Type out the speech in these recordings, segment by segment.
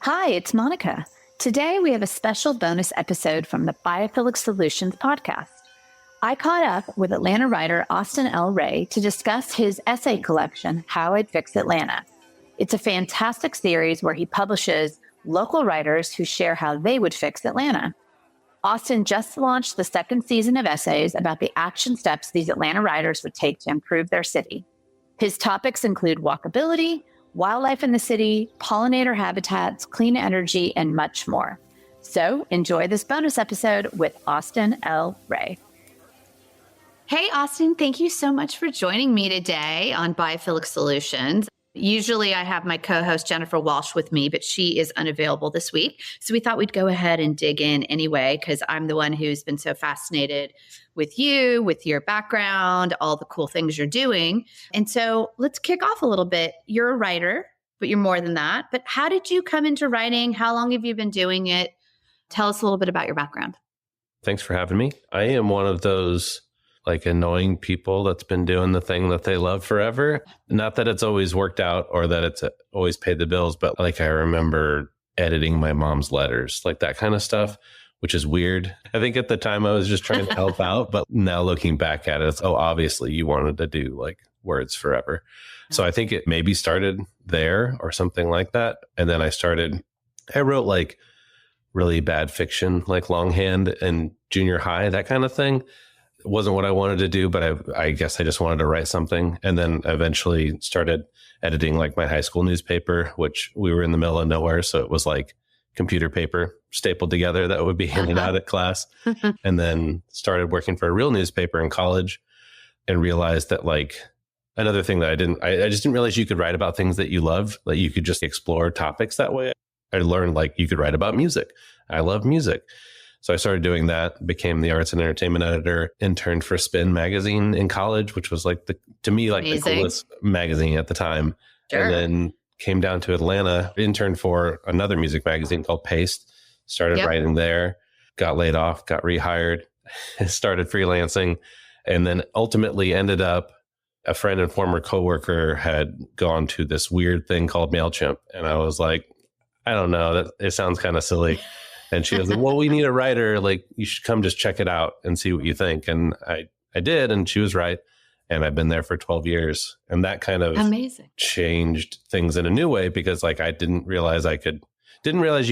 Hi, it's Monica. Today we have a special bonus episode from the Biophilic Solutions podcast. I caught up with Atlanta writer Austin L. Ray to discuss his essay collection, How I'd Fix Atlanta. It's a fantastic series where he publishes local writers who share how they would fix Atlanta. Austin just launched the second season of essays about the action steps these Atlanta writers would take to improve their city. His topics include walkability, wildlife in the city, pollinator habitats, clean energy, and much more. So enjoy this bonus episode with Austin L. Ray. Hey, Austin, thank you so much for joining me today on Biophilic Solutions. Usually I have my co-host Jennifer Walsh with me, but she is unavailable this week. So we thought we'd go ahead and dig in anyway, because I'm the one who's been so fascinated with you, with your background, all the cool things you're doing. And so let's kick off a little bit. You're a writer, but you're more than that. But how did you come into writing? How long have you been doing it? Tell us a little bit about your background. Thanks for having me. I am one of those annoying people that's been doing the thing that they love forever. Not that it's always worked out or that it's always paid the bills, but I remember editing my mom's letters, that kind of stuff, which is weird. I think at the time I was just trying to help out, but now looking back at it, it's, obviously you wanted to do words forever. So I think it maybe started there or something like that. And then I wrote really bad fiction, longhand in junior high, that kind of thing. It wasn't what I wanted to do, but I guess I just wanted to write something. And then eventually started editing my high school newspaper, which we were in the middle of nowhere. So it was computer paper stapled together that would be handed out at class. And then started working for a real newspaper in college and realized that another thing that I just didn't realize you could write about things that you love, that you could just explore topics that way. I learned you could write about music. I love music. So I started doing that, became the arts and entertainment editor, interned for Spin magazine in college, which was the coolest magazine at the time. Sure. And then came down to Atlanta, interned for another music magazine called Paste, started writing there, got laid off, got rehired, started freelancing, and then ultimately ended up, a friend and former coworker had gone to this weird thing called MailChimp. And I was like, I don't know, it sounds kind of silly. And she was like, well, we need a writer. You should come just check it out and see what you think. And I did. And she was right. And I've been there for 12 years. And that kind of changed things in a new way because I didn't realize you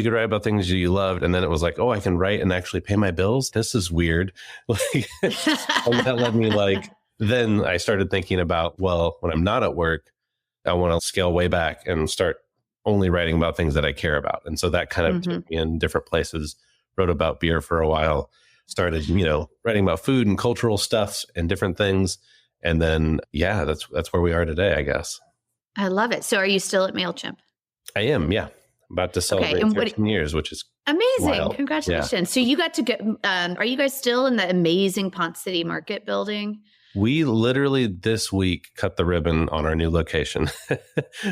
could write about things you loved. And then it was oh, I can write and actually pay my bills. This is weird. And that led me then I started thinking about, well, when I'm not at work, I want to scale way back and start only writing about things that I care about. And so that kind of took me in different places, wrote about beer for a while, started, writing about food and cultural stuff and different things. And then, that's where we are today, I guess. I love it. So are you still at MailChimp? I am. Yeah. About to celebrate 13 years, which is amazing. Wild. Congratulations. Yeah. So you got to go, are you guys still in the amazing Ponce City Market building? We literally this week cut the ribbon on our new location,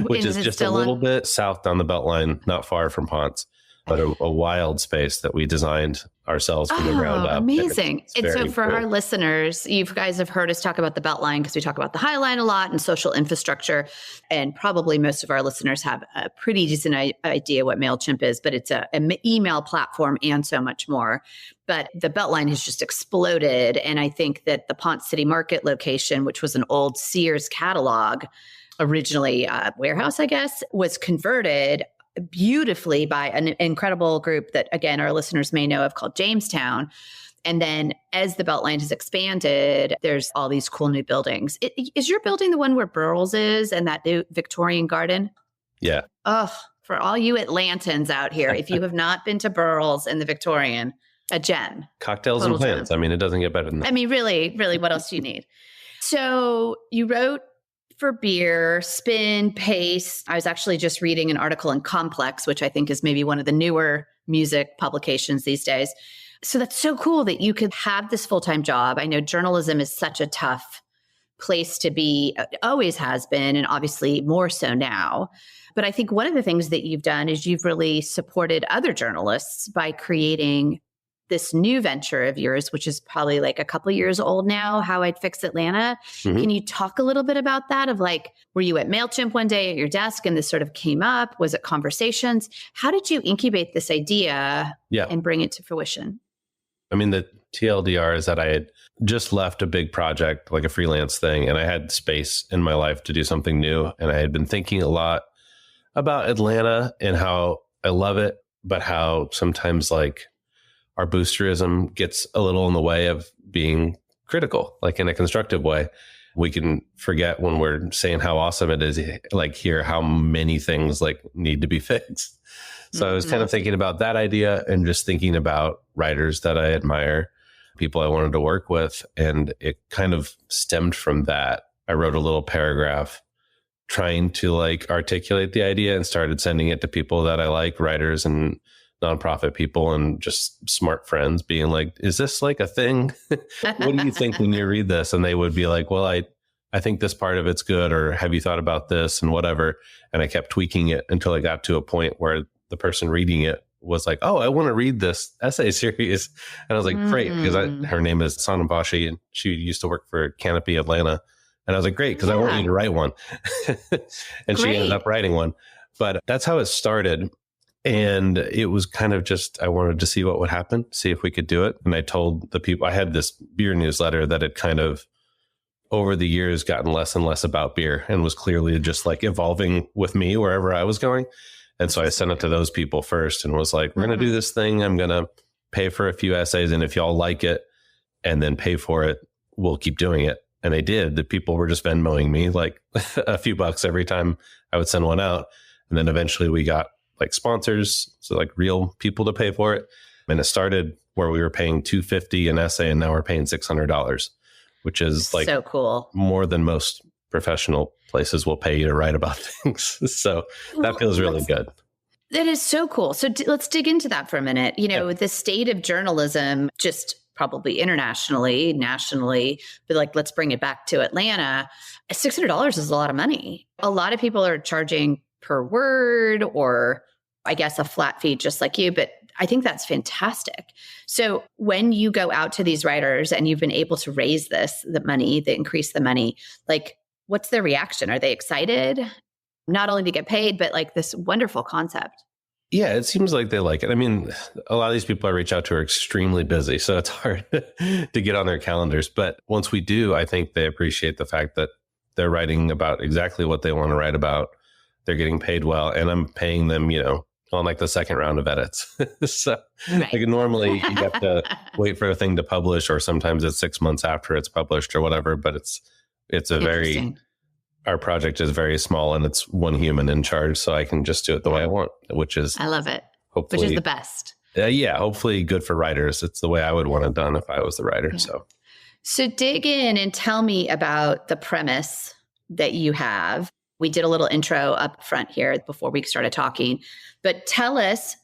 which is just a little bit south down the Beltline, not far from Ponce, but a wild space that we designed ourselves from the ground up. Amazing. And so for our listeners, you guys have heard us talk about the Beltline because we talk about the High Line a lot and social infrastructure. And probably most of our listeners have a pretty decent idea what MailChimp is, but it's an email platform and so much more. But the Beltline has just exploded. And I think that the Ponce City Market location, which was an old Sears catalog, originally a warehouse, I guess, was converted beautifully by an incredible group that, again, our listeners may know of called Jamestown. And then as the Beltline has expanded, there's all these cool new buildings. Is your building the one where Burles is and that new Victorian garden? Yeah. Oh, for all you Atlantans out here, if you have not been to Burles and the Victorian, a gem. Cocktails and plants. Gem. I mean, it doesn't get better than that. I mean, really, what else do you need? So you wrote for beer, Spin, Paste. I was actually just reading an article in Complex, which I think is maybe one of the newer music publications these days. So that's so cool that you could have this full-time job. I know journalism is such a tough place to be, always has been, and obviously more so now. But I think one of the things that you've done is you've really supported other journalists by creating this new venture of yours, which is probably like a couple of years old now, How I'd Fix Atlanta. Mhm. Can you talk a little bit about that? Of like, were you at MailChimp one day at your desk and this sort of came up? Was it conversations? How did you incubate this idea and bring it to fruition? I mean, the TLDR is that I had just left a big project, like a freelance thing, and I had space in my life to do something new. And I had been thinking a lot about Atlanta and how I love it, but how sometimes like our boosterism gets a little in the way of being critical, like in a constructive way. We can forget when we're saying how awesome it is, like hear how many things like need to be fixed. So I was kind of thinking about that idea and just thinking about writers that I admire, people I wanted to work with. And it kind of stemmed from that. I wrote a little paragraph trying to like articulate the idea and started sending it to people that I like, writers and nonprofit people and just smart friends, being like, is this like a thing? What do you think when you read this? And they would be like, well, I think this part of it's good, or have you thought about this and whatever. And I kept tweaking it until I got to a point where the person reading it was like, oh, I want to read this essay series. And I was like, great, because her name is Sanam Bashi and she used to work for Canopy Atlanta. And I was like, great, because I want you to write one. And she ended up writing one. But that's how it started. And it was kind of just, I wanted to see what would happen, see if we could do it. And I told the people, I had this beer newsletter that had kind of over the years gotten less and less about beer and was clearly just like evolving with me wherever I was going. And so I sent it to those people first and was like, we're going to do this thing. I'm going to pay for a few essays. And if y'all like it and then pay for it, we'll keep doing it. And they did. The people were just Venmoing me like a few bucks every time I would send one out. And then eventually we got like sponsors, so like real people to pay for it. And it started where we were paying $250 an essay, and now we're paying $600, which is like so cool, more than most professional places will pay you to write about things. So that feels really good. That is so cool. So let's dig into that for a minute. You know, the state of journalism, just probably internationally, nationally, but like, let's bring it back to Atlanta. $600 is a lot of money. A lot of people are charging per word, or I guess a flat fee, just like you, but I think that's fantastic. So when you go out to these writers and you've been able to raise increase the money, like what's their reaction? Are they excited? Not only to get paid, but like this wonderful concept. Yeah, it seems like they like it. I mean, a lot of these people I reach out to are extremely busy, so it's hard to get on their calendars. But once we do, I think they appreciate the fact that they're writing about exactly what they want to write about. They're getting paid well, and I'm paying them, on like the second round of edits. So like normally you have to wait for a thing to publish, or sometimes it's 6 months after it's published or whatever. But it's our project is very small and it's one human in charge. So I can just do it the way I want, which is, I love it. Hopefully, which is the best. Hopefully good for writers. It's the way I would want it done if I was the writer. Yeah. So dig in and tell me about the premise that you have. We did a little intro up front here before we started talking, but tell us,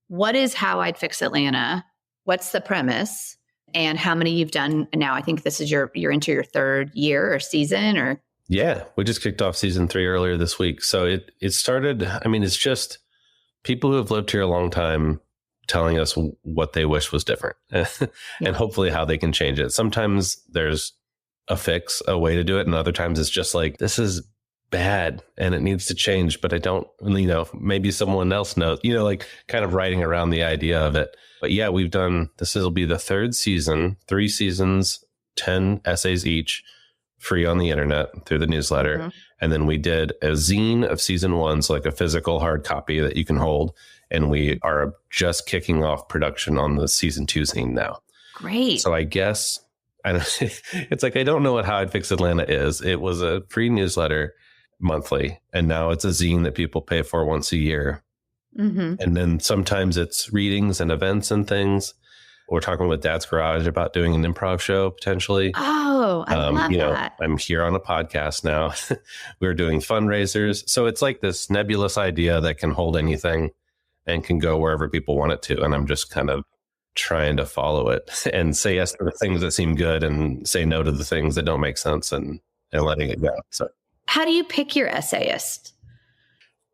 what is How I'd Fix Atlanta? What's the premise, and how many you've done now? I think this is you're into your third year or season, or? Yeah, we just kicked off season 3 earlier this week. So it started, I mean, it's just people who have lived here a long time telling us what they wish was different and hopefully how they can change it. Sometimes there's a fix, a way to do it. And other times it's just like, this is bad and it needs to change, but I don't, maybe someone else knows, like kind of writing around the idea of it. But yeah, this will be the 3rd season, 3 seasons, 10 essays each, free on the internet through the newsletter. Mm-hmm. And then we did a zine of season 1, so like a physical hard copy that you can hold. And we are just kicking off production on the season 2 zine now. Great. So I guess, it's like, I don't know what How I'd Fix Atlanta is. It was a free newsletter monthly, and now it's a zine that people pay for once a year. Mm-hmm. And then sometimes it's readings and events and things. We're talking with Dad's Garage about doing an improv show potentially. Oh, I love that. I'm here on a podcast now. We're doing fundraisers. So it's like this nebulous idea that can hold anything and can go wherever people want it to. And I'm just kind of trying to follow it and say yes to the things that seem good and say no to the things that don't make sense and letting it go. So how do you pick your essayist?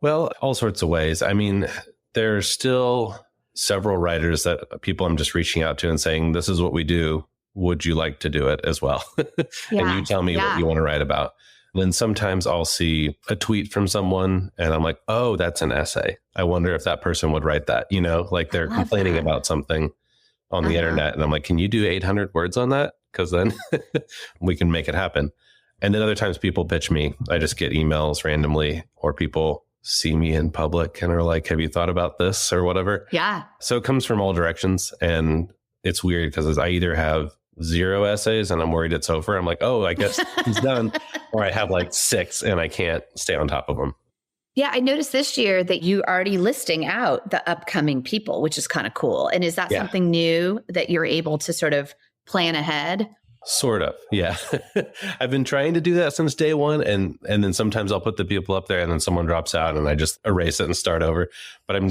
Well, all sorts of ways. I mean, there's still several writers that people I'm just reaching out to and saying, this is what we do. Would you like to do it as well? And you tell me what you want to write about. And then sometimes I'll see a tweet from someone and I'm like, oh, that's an essay. I wonder if that person would write that, like they're complaining about something on the internet. And I'm like, can you do 800 words on that? Because then we can make it happen. And then other times people pitch me. I just get emails randomly, or people see me in public and are like, have you thought about this or whatever? Yeah. So it comes from all directions. And it's weird because I either have 0 essays and I'm worried it's over. I'm like, oh, I guess it's done. Or I have like 6 and I can't stay on top of them. Yeah, I noticed this year that you are already listing out the upcoming people, which is kind of cool. And is that something new that you're able to sort of plan ahead? Sort of. Yeah. I've been trying to do that since day one. And then sometimes I'll put the people up there and then someone drops out and I just erase it and start over. But I'm,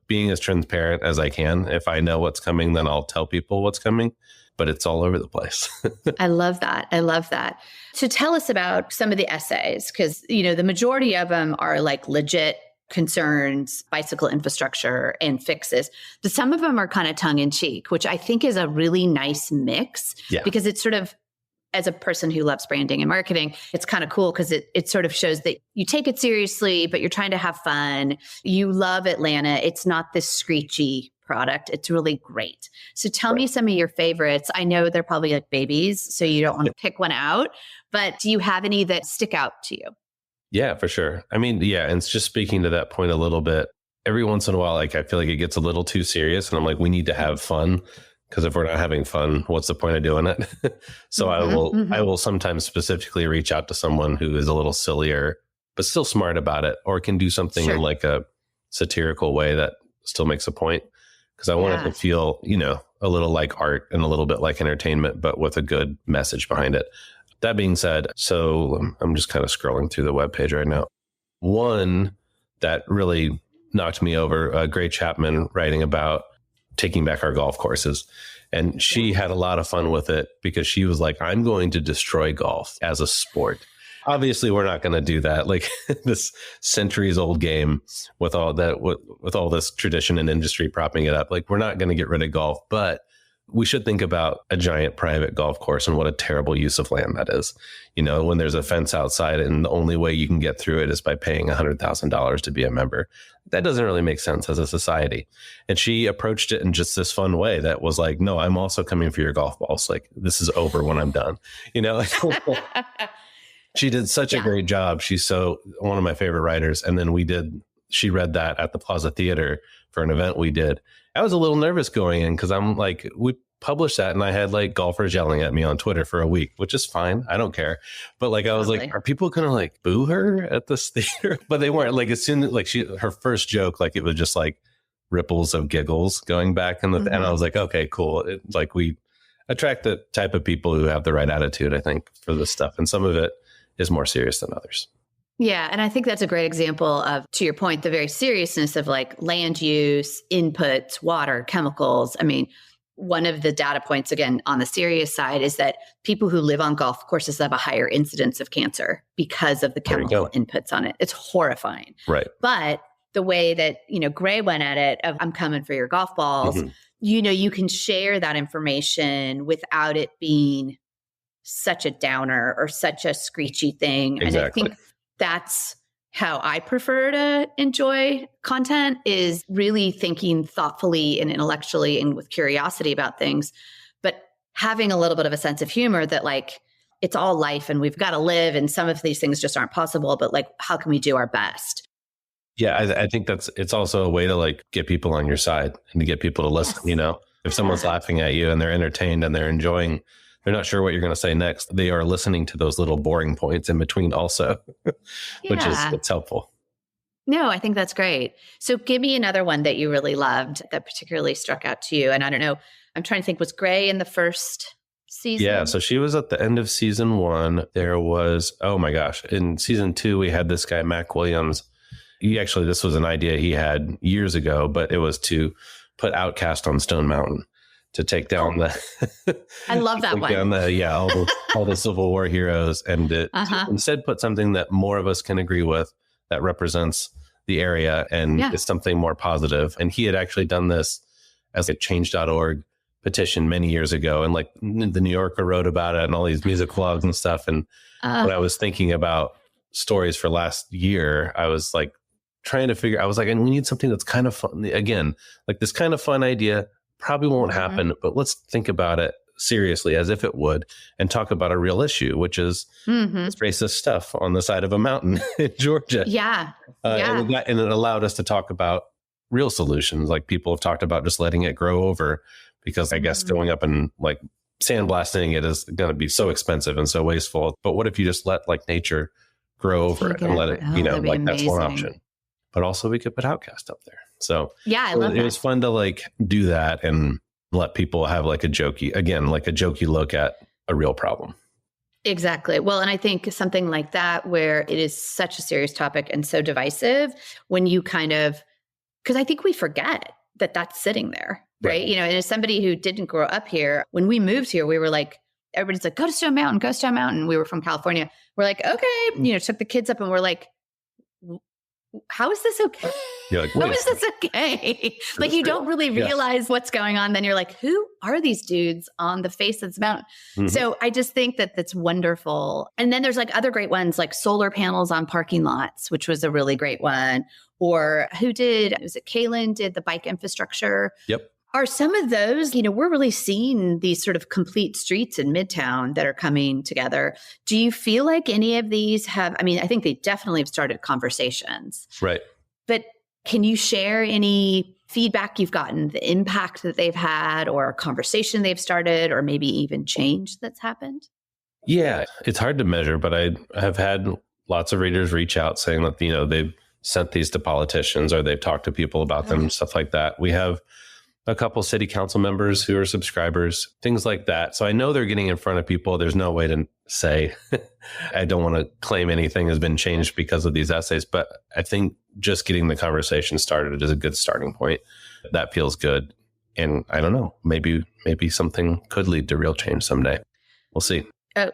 being as transparent as I can. If I know what's coming, then I'll tell people what's coming. But it's all over the place. I love that. I love that. So tell us about some of the essays, because, the majority of them are like legit concerns, bicycle infrastructure and fixes. But some of them are kind of tongue in cheek, which I think is a really nice mix because it's sort of, as a person who loves branding and marketing, it's kind of cool because it sort of shows that you take it seriously, but you're trying to have fun. You love Atlanta. It's not this screechy product. It's really great. So tell me some of your favorites. I know they're probably like babies, so you don't want to pick one out, but do you have any that stick out to you? Yeah, for sure. I mean, and it's just speaking to that point a little bit. Every once in a while, like I feel like it gets a little too serious and I'm like, we need to have fun. Because if we're not having fun, what's the point of doing it? So I will sometimes specifically reach out to someone who is a little sillier, but still smart about it, or can do something in like a satirical way that still makes a point. Because I want it to feel, a little like art and a little bit like entertainment, but with a good message behind it. That being said, so I'm just kind of scrolling through the webpage right now. One that really knocked me over, Gray Chapman writing about taking back our golf courses. And she had a lot of fun with it because she was like, I'm going to destroy golf as a sport. Obviously, we're not going to do that. Like this centuries old game with all that, with all this tradition and industry propping it up. Like we're not going to get rid of golf, but we should think about a giant private golf course and what a terrible use of land that is. When there's a fence outside and the only way you can get through it is by paying $100,000 to be a member. That doesn't really make sense as a society. And she approached it in just this fun way that was like, no, I'm also coming for your golf balls. Like this is over when I'm done, She did such a great job. She's one of my favorite writers. And then she read that at the Plaza Theater for an event we did. I was a little nervous going in because I'm like, we published that and I had like golfers yelling at me on Twitter for a week, which is fine. I don't care. But like, I was like, are people going to like boo her at this theater? But they weren't. Like as soon as like her first joke, like it was just like ripples of giggles going back and I was like, okay, cool. Like we attract the type of people who have the right attitude, I think, for this stuff. And some of it is more serious than others. Yeah. And I think that's a great example of, to your point, the very seriousness of like land use, inputs, water, chemicals. I mean, one of the data points, again, on the serious side is that people who live on golf courses have a higher incidence of cancer because of the chemical inputs on it. It's horrifying. Right. But the way that, Gray went at it of I'm coming for your golf balls, you can share that information without it being such a downer or such a screechy thing. Exactly. And I think that's how I prefer to enjoy content, is really thinking thoughtfully and intellectually and with curiosity about things, but having a little bit of a sense of humor that like, it's all life and we've got to live and some of these things just aren't possible, but like, how can we do our best? Yeah, I think it's also a way to like get people on your side and to get people to listen, If someone's laughing at you and they're entertained and they're enjoying, they're not sure what you're going to say next, they are listening to those little boring points in between also, which is, it's helpful. No, I think that's great. So give me another one that you really loved that particularly struck out to you. And I don't know, I'm trying to think, was Gray in the first season? Yeah, so she was at the end of season 1. There was, oh my gosh, in season 2, we had this guy, Mac Williams. This was an idea he had years ago, but it was to put Outcast on Stone Mountain, to take down I love that one. All the Civil War heroes, and to instead put something that more of us can agree with that represents the area and it's something more positive. And he had actually done this as a change.org petition many years ago. And like the New Yorker wrote about it and all these music blogs and stuff. And when I was thinking about stories for last year, I was like trying to figure, I was like, and we need something that's kind of fun. Again, like this kind of fun idea probably won't happen, but let's think about it seriously as if it would and talk about a real issue, which is this racist stuff on the side of a mountain in Georgia. And it allowed us to talk about real solutions. Like people have talked about just letting it grow over because I guess going up and like sandblasting it is going to be so expensive and so wasteful. But what if you just let like nature grow over it and let it, like that's one option. But also we could put Outcast up there. So I love it was fun to like do that and let people have like a jokey look at a real problem. Exactly. Well, and I think something like that, where it is such a serious topic and so divisive, when you kind of, because I think we forget that that's sitting there, right? And as somebody who didn't grow up here, when we moved here, we were like, everybody's like, go to Stone Mountain. We were from California. We're like, okay, took the kids up and we're like, how is this okay? You're like, how is this okay? Like you don't really realize what's going on. Then you're like, who are these dudes on the face of this mountain? So I just think that that's wonderful. And then there's like other great ones like solar panels on parking lots, which was a really great one. Or was it Kaylin did the bike infrastructure? Yep. Are some of those, we're really seeing these sort of complete streets in Midtown that are coming together. Do you feel like any of these I think they definitely have started conversations. Right. But can you share any feedback you've gotten, the impact that they've had or a conversation they've started or maybe even change that's happened? Yeah, it's hard to measure, but I have had lots of readers reach out saying that, they've sent these to politicians or they've talked to people about them, stuff like that. We have a couple city council members who are subscribers, things like that. So I know they're getting in front of people. There's no way to say, I don't want to claim anything has been changed because of these essays, but I think just getting the conversation started is a good starting point. That feels good. And I don't know, maybe something could lead to real change someday. We'll see. Oh,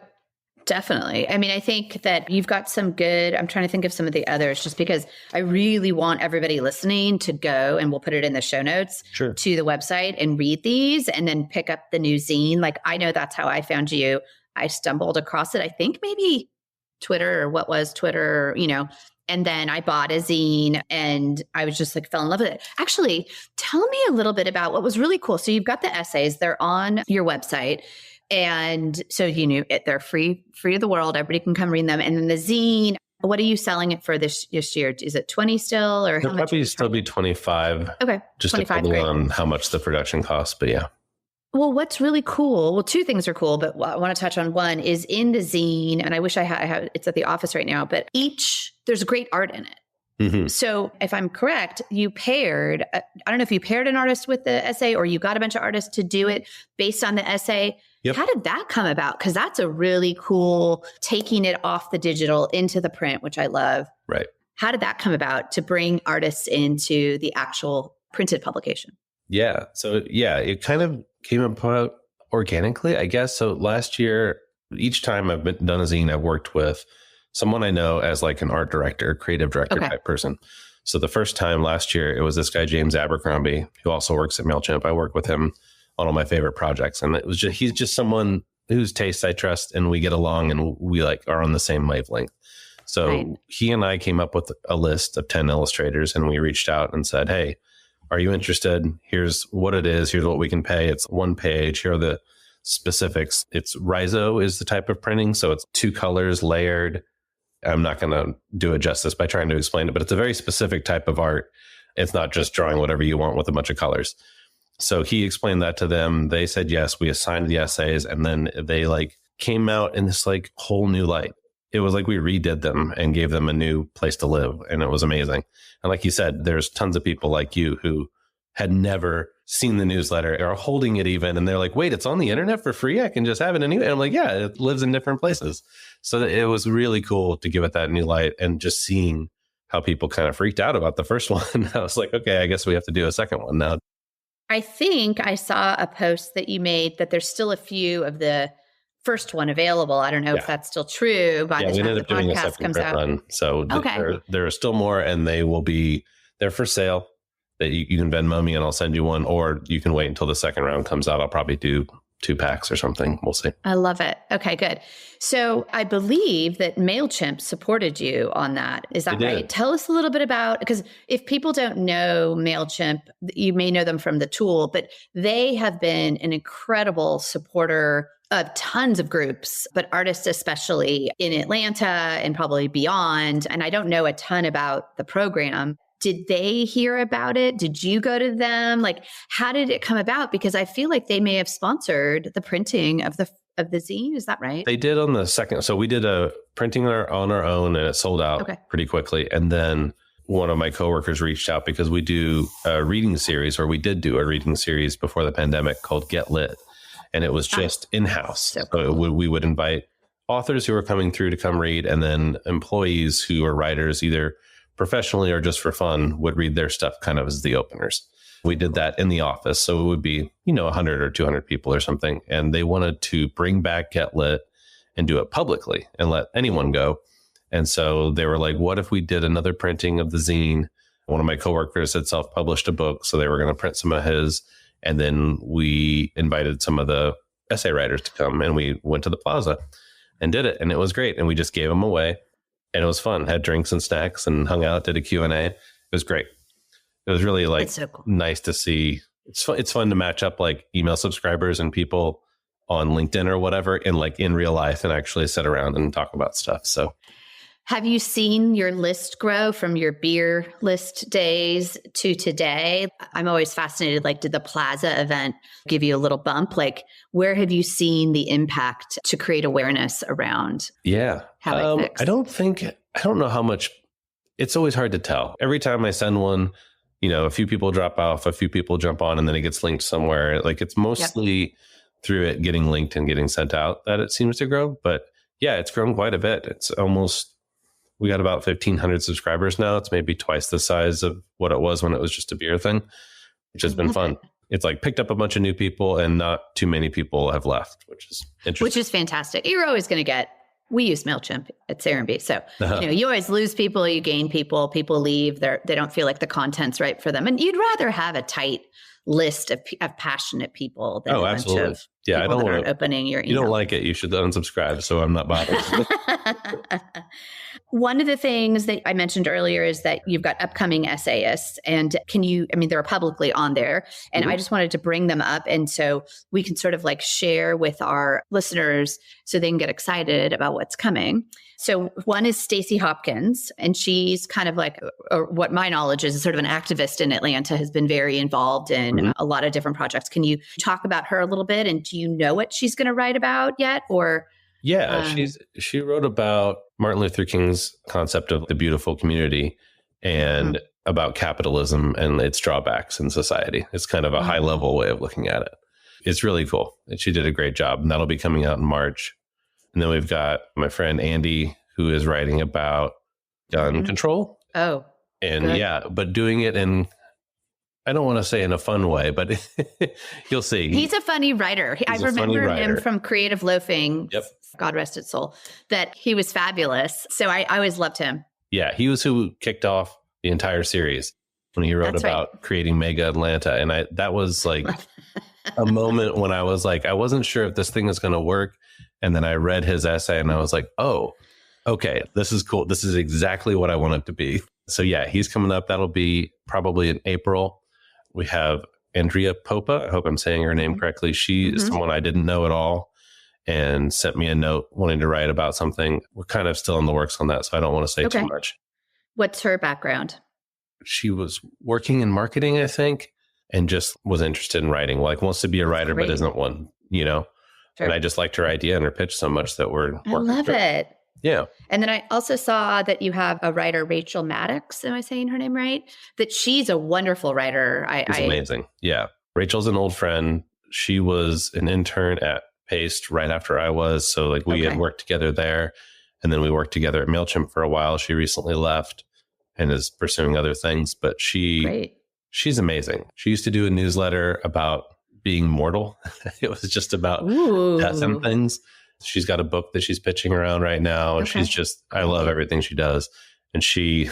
definitely. I mean, I think that you've got some good, I'm trying to think of some of the others just because I really want everybody listening to go, and we'll put it in the show notes to the website and read these and then pick up the new zine. Like I know that's how I found you. I stumbled across it. I think maybe Twitter or what was Twitter, and then I bought a zine and I was just like fell in love with it. Actually, tell me a little bit about what was really cool. So you've got the essays, they're on your website. And so, they're free to the world. Everybody can come read them. And then the zine, what are you selling it for this year? Is it 20 still or how much? Probably still be 25. Okay. Just depending on how much the production costs. But yeah. Well, what's really cool, well, two things are cool, but I want to touch on one is in the zine. And I wish I have it's at the office right now, but there's great art in it. Mm-hmm. So if I'm correct, you paired, I don't know if you paired an artist with the essay or you got a bunch of artists to do it based on the essay. Yep. How did that come about? Because that's a really cool taking it off the digital into the print, which I love. Right. How did that come about to bring artists into the actual printed publication? Yeah. So it kind of came about organically, I guess. So last year, each time I've done a zine, I've worked with someone I know as like an art director, creative director type person. So the first time last year, it was this guy, James Abercrombie, who also works at MailChimp. I work with him on all my favorite projects. And it was he's just someone whose tastes I trust and we get along and we like are on the same wavelength. So he and I came up with a list of 10 illustrators and we reached out and said, hey, are you interested? Here's what it is. Here's what we can pay. It's one page. Here are the specifics. It's Riso is the type of printing. So it's 2 colors layered. I'm not going to do it justice by trying to explain it, but it's a very specific type of art. It's not just drawing whatever you want with a bunch of colors. So he explained that to them. They said yes. We assigned the essays, and then they like came out in this like whole new light. It was like we redid them and gave them a new place to live, and it was amazing. And like you said, there's tons of people like you who had never seen the newsletter or holding it even, and they're like, "Wait, it's on the internet for free? I can just have it anyway." And I'm like, "Yeah, it lives in different places." So it was really cool to give it that new light, and just seeing how people kind of freaked out about the first one. I was like, "Okay, I guess we have to do a second one now." I think I saw a post that you made that there's still a few of the first one available. I don't know if that's still true by the we time ended the up doing a podcast second comes print out. run. So Okay. there are still more, and they're for sale. That you can Venmo me and I'll send you one, or you can wait until the second round comes out. I'll probably do 2 packs or something. We'll see. I love it. Okay, good. So I believe that MailChimp supported you on that. Is that right? Tell us a little bit about, because if people don't know MailChimp, you may know them from the tool, but they have been an incredible supporter of tons of groups, but artists especially in Atlanta and probably beyond. And I don't know a ton about the program. Did they hear about it? Did you go to them? Like, how did it come about? Because I feel like they may have sponsored the printing of the zine. Is that right? They did on the second. So we did a printing on our own, and it sold out pretty quickly. And then one of my coworkers reached out because we do a reading series, or we did do a reading series before the pandemic called Get Lit. And it was just in-house. So we would invite authors who were coming through to come read, and then employees who are writers, either professionally or just for fun, would read their stuff kind of as the openers. We did that in the office. So it would be, 100 or 200 people or something. And they wanted to bring back Get Lit and do it publicly and let anyone go. And so they were like, what if we did another printing of the zine? One of my coworkers had self-published a book, so they were going to print some of his. And then we invited some of the essay writers to come, and we went to the plaza and did it. And it was great. And we just gave them away. And it was fun. Had drinks and snacks and hung out, did a Q&A. It was great. It was really so cool. Nice to see. It's fun to match up like email subscribers and people on LinkedIn or whatever in real life and actually sit around and talk about stuff. So have you seen your list grow from your beer list days to today? I'm always fascinated. Like, did the Plaza event give you a little bump? Like, where have you seen the impact to create awareness around? How it fixed? I don't know how much. It's always hard to tell. Every time I send one, a few people drop off, a few people jump on, and then it gets linked somewhere. Like, it's mostly through it getting linked and getting sent out that it seems to grow. But yeah, it's grown quite a bit. It's almost. We got about 1,500 subscribers now. It's maybe twice the size of what it was when it was just a beer thing, which has been fun. It's like picked up a bunch of new people, and not too many people have left, which is interesting. Which is fantastic. You're always going to get, we use MailChimp at Serenbe. So, you always lose people, you gain people, people leave, they don't feel like the content's right for them. And you'd rather have a tight list of passionate people than a bunch of people I don't that aren't opening your email. You don't like it, you should unsubscribe, so I'm not bothered. One of the things that I mentioned earlier is that you've got upcoming essayists, and they're publicly on there, and I just wanted to bring them up. And so we can sort of like share with our listeners so they can get excited about what's coming. So one is Stacey Hopkins, and she's kind of like, or what my knowledge is sort of an activist in Atlanta, has been very involved in a lot of different projects. Can you talk about her a little bit? And do you know what she's going to write about yet? Or she wrote about Martin Luther King's concept of the beautiful community and about capitalism and its drawbacks in society. It's kind of a high level way of looking at it. It's really cool. And she did a great job. And that'll be coming out in March. And then we've got my friend Andy, who is writing about gun control. Oh, and good. But doing it in, I don't want to say in a fun way, but you'll see. He's a funny writer. I remember him from Creative Loafing. Yep. God rest its soul, that he was fabulous. So I always loved him. Yeah, he was who kicked off the entire series when he wrote about creating Mega Atlanta. And that was like a moment when I was like, I wasn't sure if this thing is going to work. And then I read his essay and I was like, oh, okay, this is cool. This is exactly what I want it to be. So yeah, he's coming up. That'll be probably in April. We have Andrea Popa. I hope I'm saying her name correctly. She is someone I didn't know at all and sent me a note wanting to write about something. We're kind of still in the works on that, so I don't want to say too much. What's her background? She was working in marketing, I think, and just was interested in writing. Like, wants to be a writer, but isn't one, Sure. And I just liked her idea and her pitch so much that we're working. I love it. Yeah. And then I also saw that you have a writer, Rachel Maddox. Am I saying her name right? That she's a wonderful writer. She's amazing. Yeah. Rachel's an old friend. She was an intern at Paste right after I was. So like we had worked together there, and then we worked together at MailChimp for a while. She recently left and is pursuing other things, but she's amazing. She used to do a newsletter about being mortal. It was just about pets and things. She's got a book that she's pitching around right now. And she's just, I love everything she does. And she,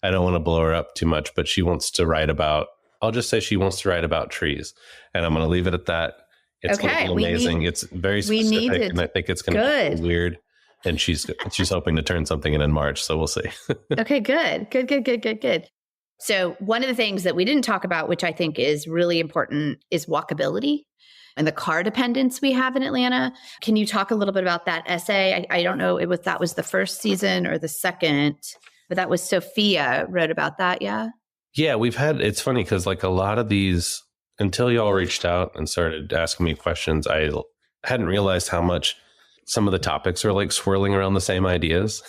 I don't want to blow her up too much, but she wants to write about, I'll just say she wants to write about trees. And I'm going to leave it at that. It's going to be amazing. It's very specific, and I think it's going to be weird. And she's hoping to turn something in March. So we'll see. Okay, good. So one of the things that we didn't talk about, which I think is really important, is walkability and the car dependence we have in Atlanta. Can you talk a little bit about that essay? I don't know that was the first season or the second, but that was Sophia wrote about that. Yeah. Yeah, it's funny because like a lot of these, until y'all reached out and started asking me questions, I hadn't realized how much some of the topics are like swirling around the same ideas,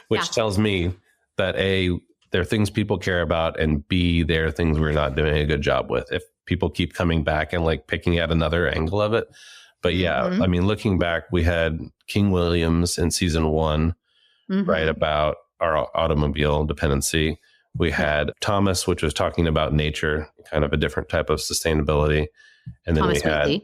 which tells me that A, there are things people care about, and B, there are things we're not doing a good job with. If people keep coming back and like picking at another angle of it. But yeah, I mean, looking back, we had King Williams in season 1, right, about our automobile dependency. We had Thomas, which was talking about nature, kind of a different type of sustainability. And then Thomas we had,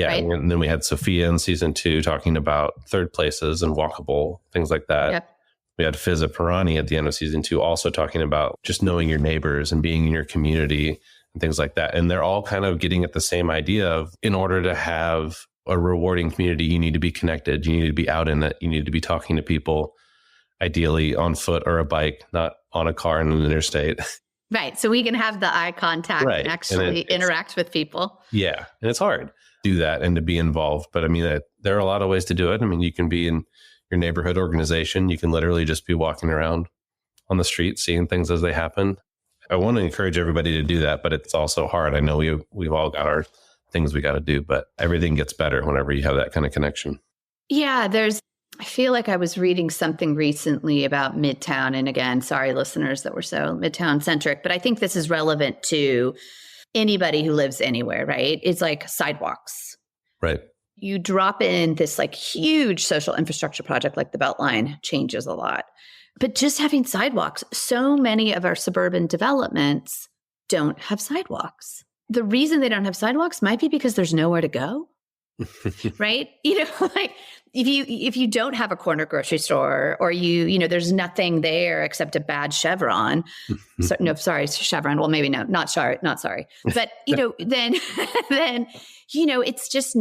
right. And then we had Sophia in season 2 talking about third places and walkable, things like that. Yep. We had Fizza Pirani at the end of season 2 also talking about just knowing your neighbors and being in your community and things like that. And they're all kind of getting at the same idea of, in order to have a rewarding community, you need to be connected. You need to be out in it. You need to be talking to people, ideally on foot or a bike, not on a car in an interstate. Right. So we can have the eye contact and actually interact with people. Yeah. And it's hard to do that and to be involved. But I mean, there are a lot of ways to do it. I mean, you can be in your neighborhood organization. You can literally just be walking around on the street, seeing things as they happen. I want to encourage everybody to do that, but it's also hard. I know we've all got our things we got to do, but everything gets better whenever you have that kind of connection. Yeah. I feel like I was reading something recently about Midtown. And again, sorry, listeners that were so Midtown centric, but I think this is relevant to anybody who lives anywhere, right? It's like sidewalks. Right. You drop in this like huge social infrastructure project like the Beltline changes a lot. But just having sidewalks, so many of our suburban developments don't have sidewalks. The reason they don't have sidewalks might be because there's nowhere to go. Right? Like if you don't have a corner grocery store, or there's nothing there except a bad Chevron. So, no, sorry, Chevron. Well, maybe no, not sorry. But then it's just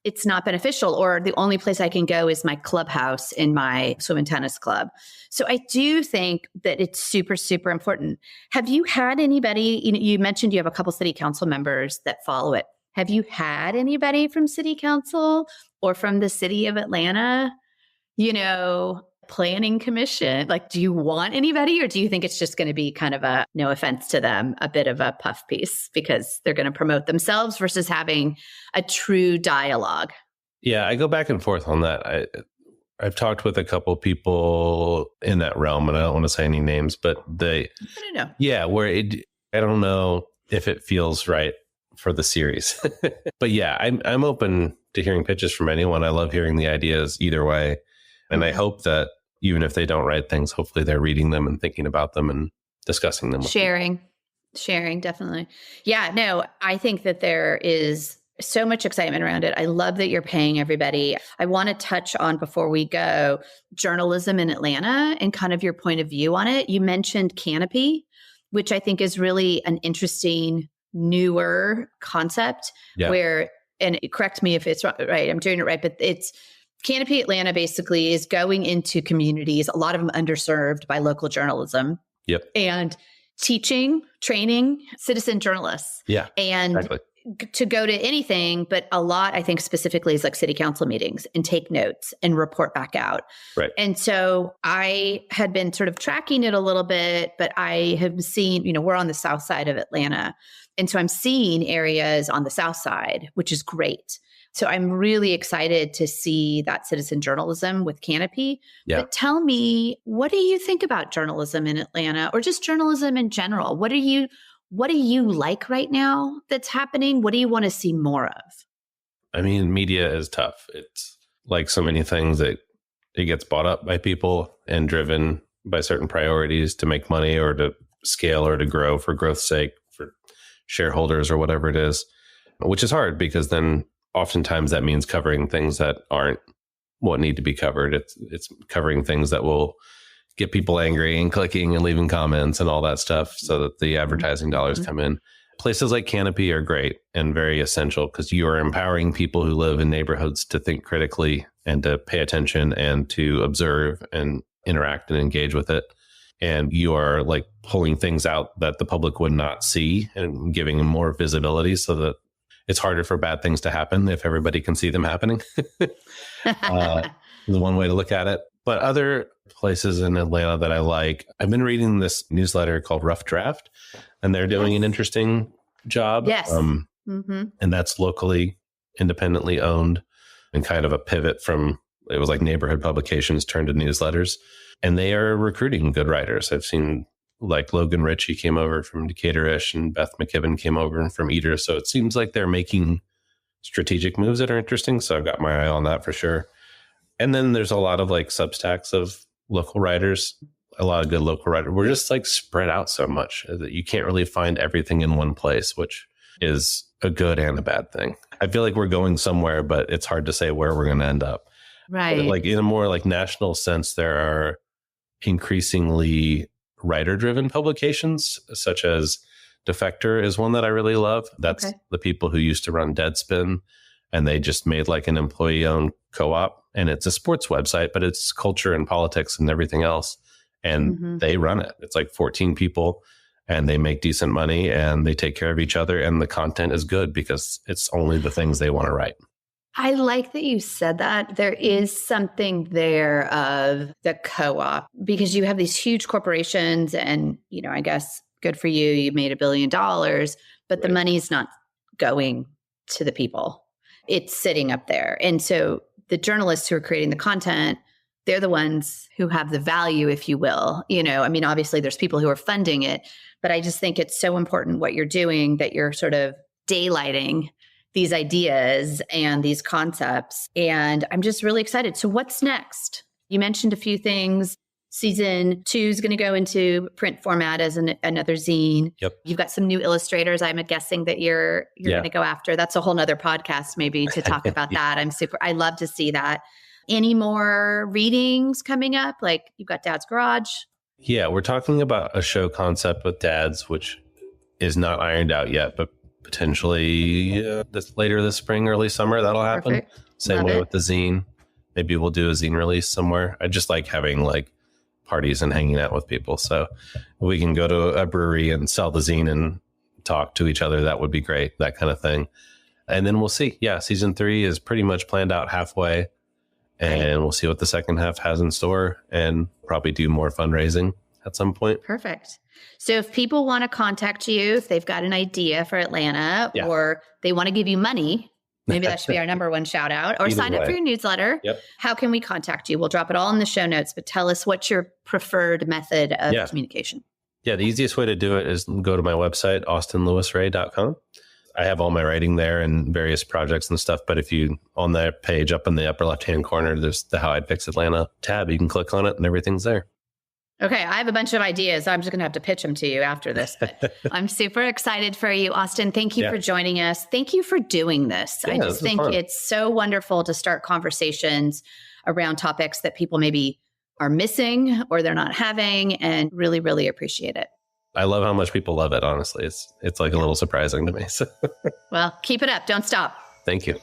it's not beneficial. Or the only place I can go is my clubhouse in my swim and tennis club. So I do think that it's super, super important. Have you had anybody? You mentioned you have a couple city council members that follow it. Have you had anybody from city council or from the city of Atlanta, planning commission? Like, do you want anybody, or do you think it's just going to be kind of no offense to them, a bit of a puff piece because they're going to promote themselves versus having a true dialogue? Yeah, I go back and forth on that. I've talked with a couple people in that realm, and I don't want to say any names, but I don't know. Yeah, I don't know if it feels right for the series. But yeah, I'm open to hearing pitches from anyone. I love hearing the ideas either way. And I hope that even if they don't write things, hopefully they're reading them and thinking about them and discussing them. Sharing, definitely. Yeah, no, I think that there is so much excitement around it. I love that you're paying everybody. I want to touch on, before we go, journalism in Atlanta and kind of your point of view on it. You mentioned Canopy, which I think is really an interesting newer concept where, and correct me if it's right, I'm doing it right, but it's Canopy Atlanta basically is going into communities, a lot of them underserved by local journalism. Yep. And teaching, training citizen journalists. Yeah. And exactly. To go to anything, but a lot, I think specifically is like city council meetings and take notes and report back out. Right. And so I had been sort of tracking it a little bit, but I have seen, we're on the south side of Atlanta. And so I'm seeing areas on the south side, which is great. So I'm really excited to see that citizen journalism with Canopy. Yeah. But tell me, what do you think about journalism in Atlanta, or just journalism in general? What do you like right now that's happening? What do you want to see more of? I mean, media is tough. It's like so many things that it gets bought up by people and driven by certain priorities to make money or to scale or to grow for growth's sake, for shareholders or whatever it is, which is hard because then oftentimes that means covering things that aren't what need to be covered. It's covering things that will get people angry and clicking and leaving comments and all that stuff so that the advertising dollars come in. Places like Canopy are great and very essential because you are empowering people who live in neighborhoods to think critically and to pay attention and to observe and interact and engage with it. And you are like pulling things out that the public would not see and giving them more visibility so that it's harder for bad things to happen if everybody can see them happening. Is one way to look at it. But other places in Atlanta that I like, I've been reading this newsletter called Rough Draft, and they're doing an interesting job. Yes. And that's locally, independently owned and kind of a pivot from, it was like neighborhood publications turned to newsletters. And they are recruiting good writers. I've seen like Logan Ritchie came over from Decatur-ish and Beth McKibben came over from Eater. So it seems like they're making strategic moves that are interesting. So I've got my eye on that for sure. And then there's a lot of like Substacks of local writers, a lot of good local writers. We're just like spread out so much that you can't really find everything in one place, which is a good and a bad thing. I feel like we're going somewhere, but it's hard to say where we're going to end up. Right. But like in a more like national sense, there are increasingly writer-driven publications, such as Defector is one that I really love. That's the people who used to run Deadspin, and they just made like an employee-owned co-op, and it's a sports website, but it's culture and politics and everything else, and they run it. It's like 14 people, and they make decent money, and they take care of each other, and the content is good because it's only the things they want to write. I like that you said that. There is something there of the co-op because you have these huge corporations and, you know, I guess good for you. You made $1 billion, but the money's not going to the people. It's sitting up there. And so the journalists who are creating the content, they're the ones who have the value, if you will. You know, I mean, obviously there's people who are funding it, but I just think it's so important what you're doing that you're sort of daylighting these ideas and these concepts. And I'm just really excited. So what's next? You mentioned a few things. Season 2 is going to go into print format as another zine. Yep. You've got some new illustrators. I'm guessing that you're going to go after. That's a whole nother podcast maybe to talk about that. I love to see that. Any more readings coming up? Like you've got Dad's Garage. Yeah, we're talking about a show concept with Dad's, which is not ironed out yet, but potentially later this spring, early summer, that'll happen. Perfect. Same way with the zine. Maybe we'll do a zine release somewhere. I just like having like parties and hanging out with people. So we can go to a brewery and sell the zine and talk to each other. That would be great. That kind of thing. And then we'll see. Yeah. Season 3 is pretty much planned out halfway, and we'll see what the second half has in store and probably do more fundraising at some point. Perfect. So if people want to contact you, if they've got an idea for Atlanta or they want to give you money, maybe that should be our number one shout out, or sign up for your newsletter. Yep. How can we contact you? We'll drop it all in the show notes, but tell us what's your preferred method of communication. Yeah. The easiest way to do it is go to my website, austinlewisray.com. I have all my writing there and various projects and stuff. But if you, on that page up in the upper left-hand corner, there's the How I'd Fix Atlanta tab. You can click on it and everything's there. Okay, I have a bunch of ideas. I'm just going to have to pitch them to you after this, but I'm super excited for you, Austin. Thank you for joining us. Thank you for doing this. I just think it's so wonderful to start conversations around topics that people maybe are missing or they're not having, and really, really appreciate it. I love how much people love it, honestly. It's like a little surprising to me. So. Well, keep it up. Don't stop. Thank you.